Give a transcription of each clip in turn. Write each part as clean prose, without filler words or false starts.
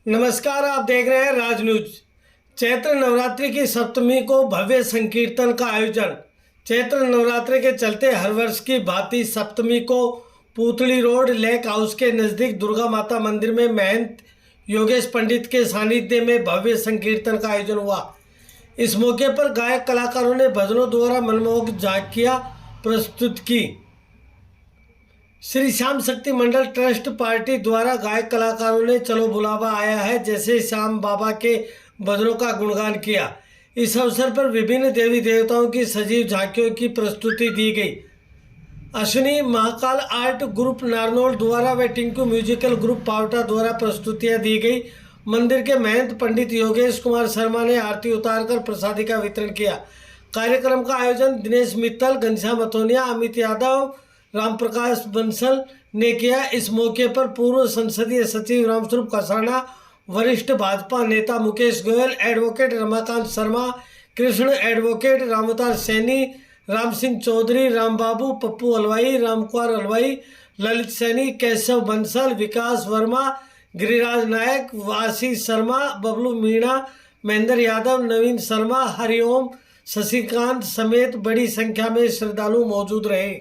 नमस्कार, आप देख रहे हैं राज न्यूज। चैत्र नवरात्रि की सप्तमी को भव्य संकीर्तन का आयोजन। चैत्र नवरात्रि के चलते हर वर्ष की भांति सप्तमी को पूतली रोड लेक हाउस के नज़दीक दुर्गा माता मंदिर में महंत योगेश पंडित के सानिध्य में भव्य संकीर्तन का आयोजन हुआ। इस मौके पर गायक कलाकारों ने भजनों द्वारा मनमोहक झांकियां प्रस्तुत की। श्री श्याम शक्ति मंडल ट्रस्ट पार्टी द्वारा गायक कलाकारों ने चलो बुलावा आया है जैसे श्याम बाबा के भजनों का गुणगान किया। इस अवसर पर विभिन्न देवी देवताओं की सजीव झांकियों की प्रस्तुति दी गई। अश्विनी महाकाल आर्ट ग्रुप नारनौल द्वारा व टिंकू म्यूजिकल ग्रुप पावटा द्वारा प्रस्तुतियां दी गई। मंदिर के महंत पंडित योगेश कुमार शर्मा ने आरती उतारकर प्रसादी का वितरण किया। कार्यक्रम का आयोजन दिनेश मित्तल, घनश्याम अथोनिया, अमित यादव, रामप्रकाश बंसल ने किया। इस मौके पर पूर्व संसदीय सचिव रामस्वरूप कसाना, वरिष्ठ भाजपा नेता मुकेश गोयल, एडवोकेट रमाकांत शर्मा, कृष्ण एडवोकेट, रामअवतार सैनी, राम सिंह चौधरी, रामबाबू, पप्पू हलवाई, रामकुमार हलवाई, ललित सैनी, केशव बंसल, विकास वर्मा, गिरिराज नायक, आशीष शर्मा, बबलू मीणा, महेंद्र यादव, नवीन शर्मा, हरिओम, शशिकांत समेत बड़ी संख्या में श्रद्धालु मौजूद रहे।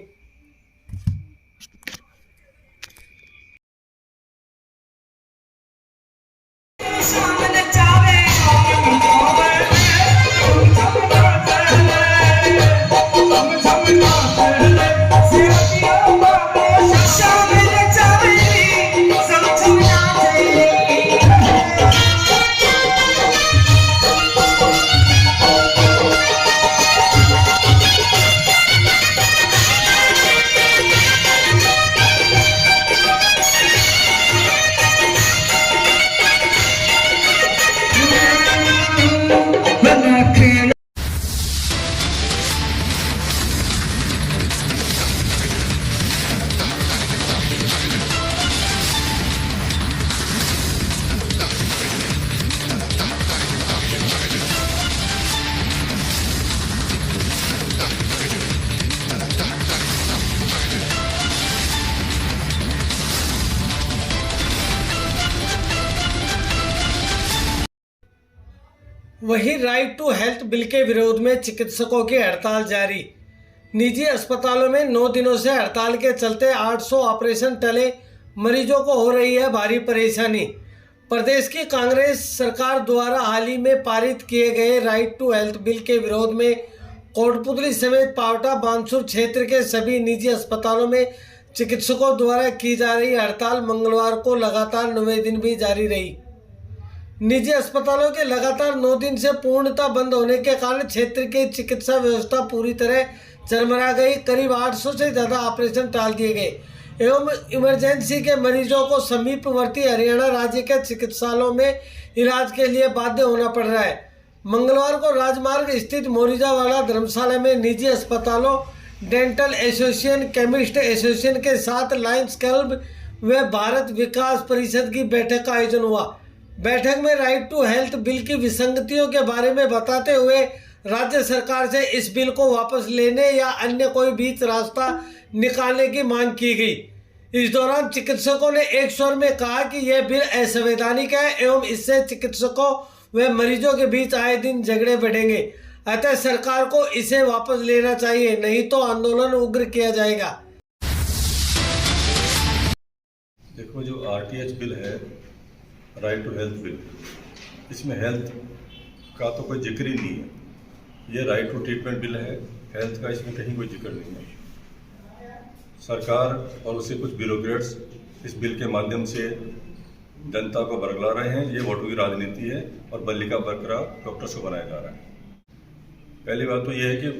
वहीं राइट टू हेल्थ बिल के विरोध में चिकित्सकों की हड़ताल जारी। निजी अस्पतालों में 9 दिनों से हड़ताल के चलते 800 ऑपरेशन टले, मरीजों को हो रही है भारी परेशानी। प्रदेश की कांग्रेस सरकार द्वारा हाल ही में पारित किए गए राइट टू हेल्थ बिल के विरोध में कोटपुतली समेत पावटा बानसूर क्षेत्र के सभी निजी अस्पतालों में चिकित्सकों द्वारा की जा रही हड़ताल मंगलवार को लगातार 9वें दिन भी जारी रही। निजी अस्पतालों के लगातार 9 दिन से पूर्णतः बंद होने के कारण क्षेत्र की चिकित्सा व्यवस्था पूरी तरह चरमरा गई। करीब 800 से ज़्यादा ऑपरेशन टाल दिए गए एवं इमरजेंसी के मरीजों को समीपवर्ती हरियाणा राज्य के चिकित्सालयों में इलाज के लिए बाध्य होना पड़ रहा है। मंगलवार को राजमार्ग स्थित मोरिजावाला धर्मशाला में निजी अस्पतालों, डेंटल एसोसिएशन, केमिस्ट एसोसिएशन के साथ लायंस क्लब व भारत विकास परिषद की बैठक का आयोजन हुआ। बैठक में राइट टू हेल्थ बिल की विसंगतियों के बारे में बताते हुए राज्य सरकार से इस बिल को वापस लेने या अन्य कोई बीच रास्ता निकालने की मांग की गई। इस दौरान चिकित्सकों ने एक स्वर में कहा कि यह बिल असंवैधानिक है एवं इससे चिकित्सकों व मरीजों के बीच आए दिन झगड़े बढ़ेंगे। अतः सरकार को इसे वापस लेना चाहिए, नहीं तो आंदोलन उग्र किया जाएगा। देखो, जो आरटीएच बिल है, राइट टू हेल्थ बिल, इसमें हेल्थ का तो कोई जिक्र ही नहीं है। ये राइट टू ट्रीटमेंट बिल है, हेल्थ का इसमें कहीं कोई जिक्र नहीं है। सरकार और उसके कुछ ब्यूरोक्रेट्स इस बिल के माध्यम से जनता को बरगला रहे हैं। ये वोटों की राजनीति है और बल्ली का बरकरार डॉक्टर्स को बनाया जा रहा है। पहली बात तो ये है कि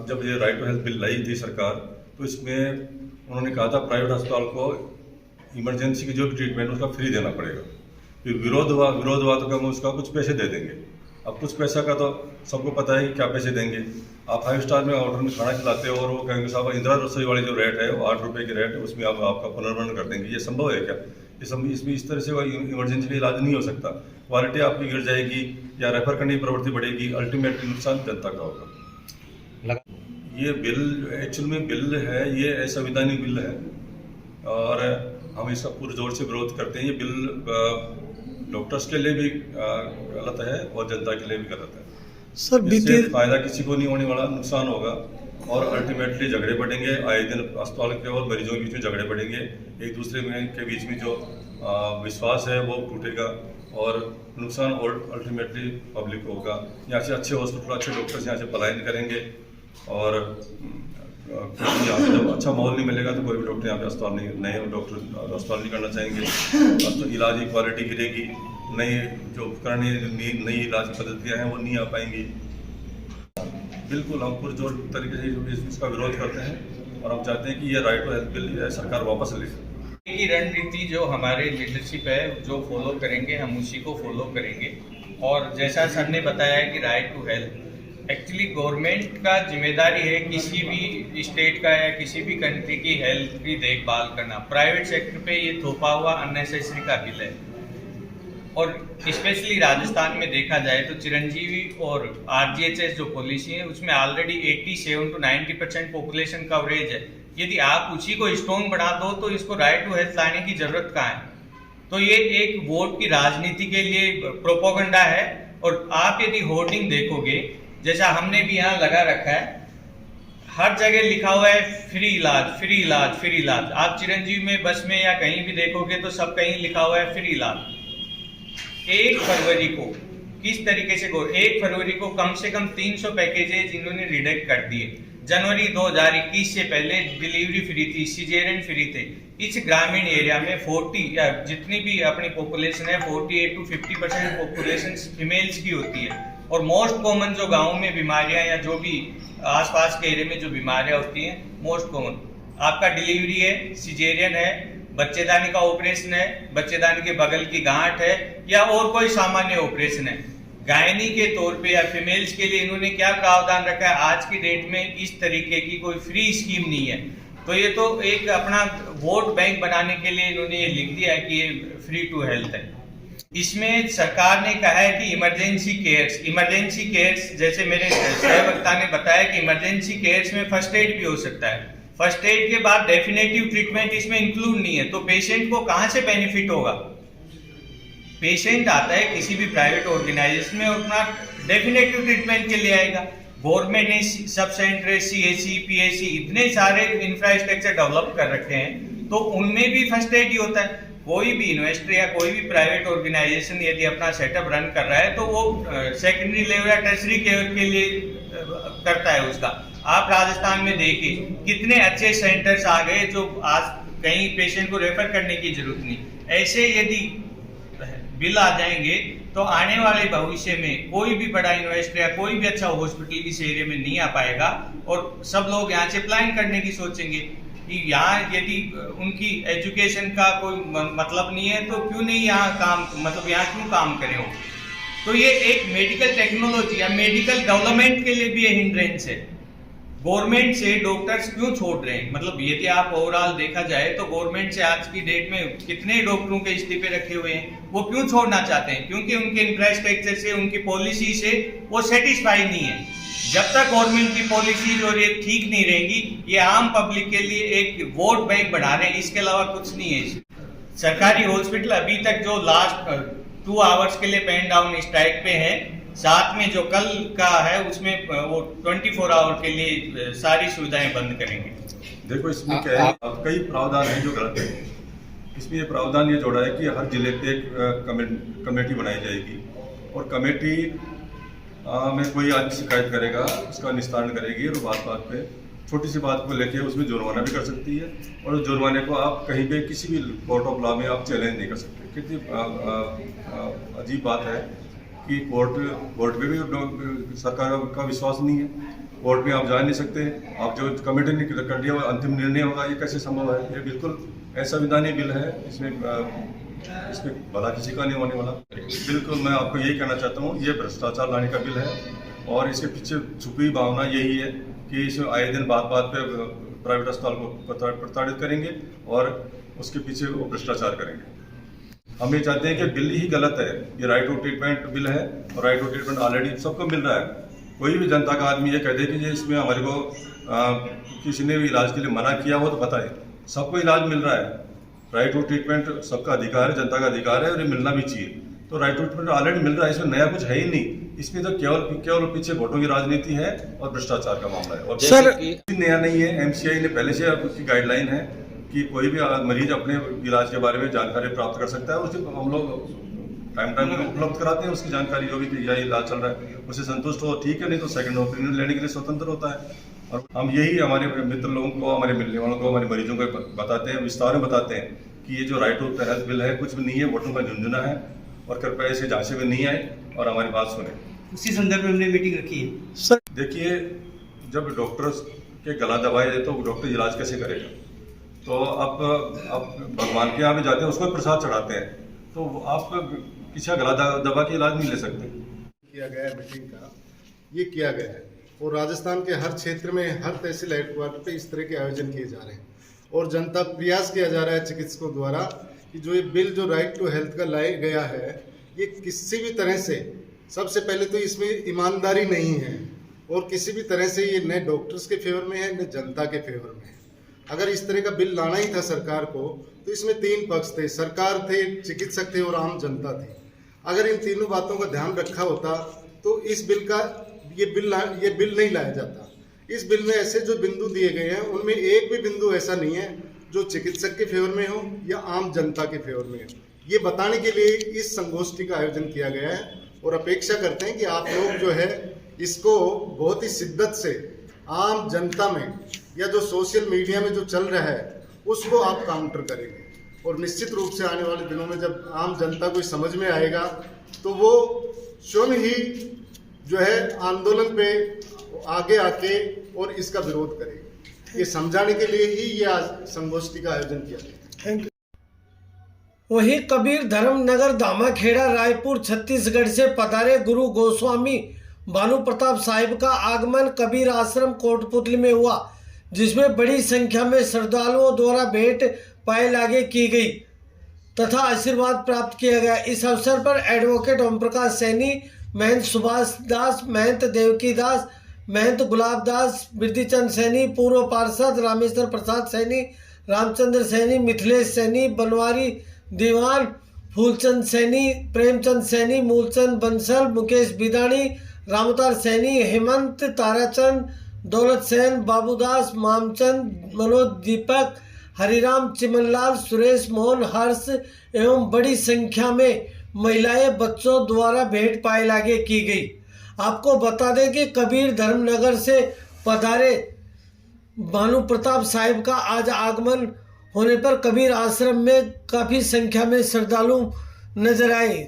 जब ये राइट टू हेल्थ बिल लाई थी सरकार, तो इसमें उन्होंने कहा था प्राइवेट अस्पताल को इमरजेंसी की जो भी ट्रीटमेंट उसका फ्री देना पड़ेगा। फिर विरोध हुआ तो हम उसका कुछ पैसे दे देंगे। अब कुछ पैसा का तो सबको पता है कि क्या पैसे देंगे। आप 5 स्टार में होटल में खाना खिलाते हो और वो कहेंगे साहब इंदिरा रसोई वाली जो रेट है वो 8 रुपये की रेट है, उसमें आप आपका पुनर्वर्ण कर देंगे। ये संभव है क्या? इसमें इस तरह से कोई इमरजेंसी का इलाज नहीं हो सकता। क्वालिटी आपकी गिर जाएगी या रेफर करने की प्रवृत्ति बढ़ेगी, अल्टीमेटली नुकसान जनता का होगा। ये बिल एक्चुअल में बिल है, ये असंवैधानिक बिल है और हम इसका पूरे जोर से विरोध करते हैं। ये बिल डॉक्टर्स के लिए भी गलत है और जनता के लिए भी गलत है। सर इससे बीते फायदा किसी को नहीं होने वाला, नुकसान होगा और अल्टीमेटली झगड़े बढ़ेंगे। आए दिन अस्पताल के और मरीजों के बीच में झगड़े बढ़ेंगे, एक दूसरे के बीच में जो विश्वास है वो टूटेगा और नुकसान और अल्टीमेटली पब्लिक को होगा। यहाँ से अच्छे हॉस्पिटल, अच्छे डॉक्टर्स यहाँ से पलायन करेंगे और यहाँ पे जब अच्छा माहौल नहीं मिलेगा तो कोई भी डॉक्टर यहाँ पे अस्पताल नहीं डॉक्टर अस्पताल नहीं करना चाहेंगे। तो इलाज की क्वालिटी गिरेगी, नई जो उपकरण नई इलाज पद्धतियाँ हैं वो नहीं आ पाएंगी। बिल्कुल हम पुरजोर तरीके से इसका विरोध करते हैं और हम चाहते हैं कि ये राइट टू हेल्थ बिल सरकार वापस ले। की रणनीति जो हमारे लीडरशिप है जो फॉलो करेंगे, हम उसी को फॉलो करेंगे। और जैसा सर ने बताया कि right to health actually government का जिम्मेदारी है किसी भी स्टेट का या किसी भी कंट्री की हेल्थ की देखभाल करना। प्राइवेट सेक्टर पे ये थोपा हुआ अननेसेसरी का बिल है। और स्पेशली राजस्थान में देखा जाए तो चिरंजीवी और RGHS जो पॉलिसी है उसमें ऑलरेडी 87 to 90% पॉपुलेशन कवरेज है। यदि आप उसी को स्ट्रॉन्ग बढ़ा दो तो इसको राइट टू हेल्थ लाने की जरूरत कहाँ है? तो ये एक वोट की राजनीति के लिए प्रोपोगंडा है। और आप यदि होर्डिंग देखोगे, जैसा हमने भी यहाँ लगा रखा है, हर जगह लिखा हुआ है फ्री इलाज, फ्री इलाज, फ्री इलाज। आप चिरंजीवी में, बस में या कहीं भी देखोगे तो सब कहीं लिखा हुआ है फ्री इलाज। 1 फरवरी को किस तरीके से 1 फरवरी को कम से कम 300 पैकेजेज इन्होंने रिडक्ट कर दिए। जनवरी 2021 से पहले डिलीवरी फ्री थी, सिजेरियन फ्री थे। इस ग्रामीण एरिया में 40 या जितनी भी अपनी पॉपुलेशन है 48 to 50% पॉपुलेशन फीमेल्स की होती है। और मोस्ट कॉमन जो गाँव में बीमारियां या जो भी आसपास के एरिया में जो बीमारियां होती हैं, मोस्ट कॉमन आपका डिलीवरी है, सिजेरियन है, बच्चेदानी का ऑपरेशन है, बच्चेदानी के बगल की गांठ है या और कोई सामान्य ऑपरेशन है। गायनी के तौर पे या फीमेल्स के लिए इन्होंने क्या प्रावधान रखा है? आज की डेट में इस तरीके की कोई फ्री स्कीम नहीं है। तो ये तो एक अपना वोट बैंक बनाने के लिए इन्होंने ये लिख दिया है कि ये फ्री टू हेल्थ है। इसमें सरकार ने कहा है कि इमरजेंसी केयर्स जैसे मेरे सहवक्ता ने बताया कि इमरजेंसी केयर्स में फर्स्ट एड भी हो सकता है। फर्स्ट एड के बाद डेफिनेटिव ट्रीटमेंट इसमें इंक्लूड नहीं है। तो पेशेंट को कहां से बेनिफिट होगा? पेशेंट आता है किसी भी प्राइवेट ऑर्गेनाइजेशन में और अपना डेफिनेटिव ट्रीटमेंट के लिए आएगा। गवर्नमेंट ने सब सेंटर, CHC, PHC इतने सारे इंफ्रास्ट्रक्चर डेवलप कर रखे हैं, तो उनमें भी फर्स्ट एड ही होता है। कोई भी इन्वेस्टर या कोई भी प्राइवेट ऑर्गेनाइजेशन यदि अपना सेटअप रन कर रहा है तो वो सेकेंडरी लेवल या टर्सरी केयर के लिए करता है उसका। आप राजस्थान में देखिए कितने अच्छे सेंटर्स आ गए जो आज कहीं पेशेंट को रेफर करने की जरूरत नहीं। ऐसे यदि बिल आ जाएंगे तो आने वाले भविष्य में कोई भी बड़ा इन्वेस्टर या कोई भी अच्छा हॉस्पिटल इस एरिया में नहीं आ पाएगा और सब लोग यहाँ से प्लान करने की सोचेंगे कि यहाँ यदि उनकी एजुकेशन का कोई मतलब नहीं है तो क्यों नहीं यहाँ काम, मतलब यहाँ क्यों काम करें वो। तो ये एक मेडिकल टेक्नोलॉजी या मेडिकल डेवलपमेंट के लिए भी ये हिंड्रेंस है। गवर्नमेंट से डॉक्टर्स क्यों छोड़ रहे हैं? मतलब यदि आप ओवरऑल देखा जाए तो गवर्नमेंट से आज की डेट में कितने डॉक्टरों के इस्तीफे रखे हुए हैं, वो क्यों छोड़ना चाहते हैं? क्योंकि उनके इंफ्रास्ट्रक्चर से, उनकी पॉलिसी से वो सेटिस्फाई नहीं है। जब तक गवर्नमेंट की पॉलिसीज और ये ठीक नहीं रहेंगी, ये आम पब्लिक के लिए एक वोट बैंक बना रहे हैं, इसके अलावा कुछ नहीं है। सरकारी हॉस्पिटल अभी तक जो लास्ट 2 आवर्स के लिए पेन डाउन स्ट्राइक पे है, साथ में जो कल का है उसमें वो 24 आवर के लिए सारी सुविधाएं बंद करेंगे। देखो इसमें क्या है, कई प्रावधान है जो गलत है। इसमें ये प्रावधान ये जोड़ा है कि हर जिले पे एक कमेटी बनाई जाएगी और कमेटी में कोई आदमी शिकायत करेगा, उसका निस्तारण करेगी और बात पे छोटी सी बात को लेके उसमें जुर्माना भी कर सकती है और उस जुर्माने को आप कहीं पे किसी भी कोर्ट ऑफ लॉ में आप चैलेंज नहीं कर सकते। कितनी अजीब बात है कि कोर्ट में भी सरकार का विश्वास नहीं है, कोर्ट में आप जा नहीं सकते। आप जो कमेटी ने कर दिया अंतिम निर्णय होगा, ये कैसे संभव है? ये बिल्कुल असंवैधानिक बिल है। इसमें भला किसी का नहीं होने वाला। बिल्कुल मैं आपको यही कहना चाहता हूँ, ये भ्रष्टाचार लाने का बिल है और इसके पीछे छुपी भावना यही है कि इसमें आए दिन बात पे प्राइवेट अस्पताल को प्रताड़ित करेंगे और उसके पीछे वो भ्रष्टाचार करेंगे। हम ये चाहते हैं कि बिल ही गलत है। ये राइट टू ट्रीटमेंट बिल है और राइट टू ट्रीटमेंट ऑलरेडी सबको मिल रहा है। कोई भी जनता का आदमी ये कह दे कि इसमें हमारे को किसी ने भी इलाज के लिए मना किया हो तो बताए, सबको इलाज मिल रहा है। राइट टू ट्रीटमेंट सबका अधिकार है, जनता का अधिकार है और ये मिलना भी चाहिए। तो राइट टू ट्रीटमेंट ऑलरेडी मिल रहा है, इसमें नया कुछ है ही नहीं। इसमें तो केवल पीछे वोटों की राजनीति है और भ्रष्टाचार का मामला है, और सर नया नहीं है। एमसीआई ने पहले से उसकी गाइडलाइन है कि कोई भी मरीज अपने इलाज के बारे में जानकारी प्राप्त कर सकता है। उसे हम लोग टाइम में उपलब्ध कराते हैं, उसकी जानकारी जो भी कि यह इलाज चल रहा है उसे संतुष्ट हो ठीक है, नहीं तो सेकंड ओपिनियन लेने के लिए स्वतंत्र होता है। और हम यही हमारे मित्र लोगों को, हमारे मिलने वालों को, हमारे मरीजों को बताते हैं, विस्तार में बताते हैं कि ये जो राइट टू हेल्थ बिल है कुछ भी नहीं है, वोटों का झुंझुना है, और कृपया इसे जांचे में नहीं आए और हमारी बात सुने। उसी संदर्भ में हमने मीटिंग रखी है। सर देखिए, जब डॉक्टर के गला दबाए तो डॉक्टर इलाज कैसे करेगा? तो आप भगवान के यहाँ भी जाते हैं, उसको प्रसाद चढ़ाते हैं, तो आप किसी का गला दबा के इलाज नहीं ले सकते। किया गया है मीटिंग का, ये किया गया है, और राजस्थान के हर क्षेत्र में हर तहसील हेडक्वार्टर पे इस तरह के आयोजन किए जा रहे हैं, और जनता प्रयास किया जा रहा है चिकित्सकों द्वारा कि जो ये बिल जो राइट टू हेल्थ का लाया गया है, ये किसी भी तरह से, सबसे पहले तो इसमें ईमानदारी नहीं है, और किसी भी तरह से ये न डॉक्टर्स के फेवर में है न जनता के फेवर में है। अगर इस तरह का बिल लाना ही था सरकार को, तो इसमें तीन पक्ष थे, सरकार थे, चिकित्सक थे और आम जनता थी। अगर इन तीनों बातों का ध्यान रखा होता तो इस बिल का ये बिल नहीं लाया जाता। इस बिल में ऐसे जो बिंदु दिए गए हैं उनमें एक भी बिंदु ऐसा नहीं है जो चिकित्सक के फेवर में हो या आम जनता के फेवर में हो। ये बताने के लिए इस संगोष्ठी का आयोजन किया गया है, और अपेक्षा करते हैं कि आप लोग जो है इसको बहुत ही शिद्दत से आम जनता में या जो सोशल मीडिया में जो चल रहा है उसको आप काउंटर करेंगे, और निश्चित रूप से आने वाले दिनों में जब आम जनता को समझ में आएगा तो वो स्वयं ही जो है आंदोलन पे आगे आके और इसका विरोध करेगी। ये समझाने के लिए ही ये आज संगोष्ठी का आयोजन किया गया। Thank you. वहीं कबीर धर्मनगर धामाखेड़ा रायपुर छत्तीसगढ़ से पधारे गुरु गोस्वामी भानु प्रताप साहिब का आगमन कबीर आश्रम कोटपुतली में हुआ, जिसमें बड़ी संख्या में श्रद्धालुओं द्वारा भेंट पाए लागे की गई तथा आशीर्वाद प्राप्त किया गया। इस अवसर पर एडवोकेट ओम प्रकाश सैनी, महंत सुभाष दास, महंत देवकी दास, महंत गुलाब दास, बिरदीचंद सैनी, पूर्व पार्षद रामेश्वर प्रसाद सैनी, रामचंद्र सैनी, मिथिलेश सैनी, बनवारी दीवान, फूलचंद सैनी, प्रेमचंद सैनी, मूलचंद बंसल, मुकेश बिदाणी, रामतार सैनी, हेमंत ताराचंद, दौलत सैन, बाबूदास, मामचंद, मनोज दीपक, हरिराम, चिमनलाल, सुरेश मोहन, हर्ष एवं बड़ी संख्या में महिलाएं, बच्चों द्वारा भेंट पाए लागे की गई। आपको बता दें कि कबीर धर्मनगर से पधारे भानु प्रताप साहिब का आज आगमन होने पर कबीर आश्रम में काफ़ी संख्या में श्रद्धालु नजर आए।